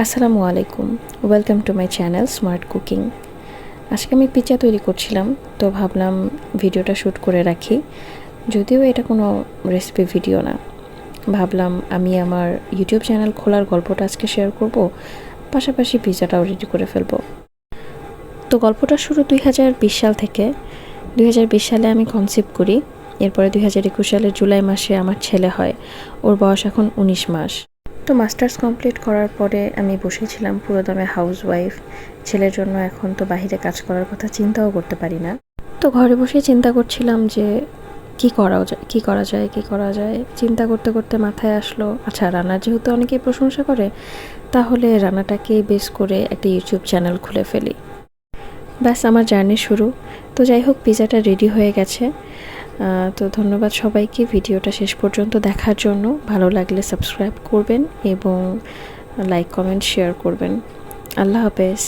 আসসালামু আলাইকুম, welcome to my channel smart cooking. আজকে আমি পিৎজা তৈরি করছিলাম, তো ভাবলাম ভিডিওটা শ্যুট করে রাখি। যদিও এটা কোনো রেসিপি ভিডিও না, ভাবলাম আমি আমার ইউটিউব চ্যানেল খোলার গল্পটা আজকে শেয়ার করব, পাশাপাশি পিৎজাটাও রেডি করে ফেলবো। তো গল্পটা শুরু 2020 সাল থেকে। 2020 সালে আমি কনসিভ করি, এরপরে 2021 সালের জুলাই মাসে আমার ছেলে হয়। ওর বয়স এখন 19 মাস। তো মাস্টার্স কমপ্লিট করার পরে আমি বসেছিলাম পুরোদমে হাউসওয়াইফ। ছেলের জন্য এখন তো বাইরে কাজ করার কথা চিন্তাও করতে পারি না। তো ঘরে বসে চিন্তা করছিলাম যে কি করা যায়। চিন্তা করতে করতে মাথায় আসলো, আচ্ছা রান্নার যেহেতু অনেকেই প্রশংসা করে, তাহলে রান্নাটাকে বেস করে একটা ইউটিউব চ্যানেল খুলে ফেলি। ব্যাস আমার জার্নি শুরু। তো যাই হোক, পিৎজাটা রেডি হয়ে গেছে। তো ধন্যবাদ সবাইকে ভিডিওটা শেষ পর্যন্ত দেখার জন্য। ভালো লাগলে সাবস্ক্রাইব করবেন এবং লাইক কমেন্ট শেয়ার করবেন। আল্লাহ হাফেজ।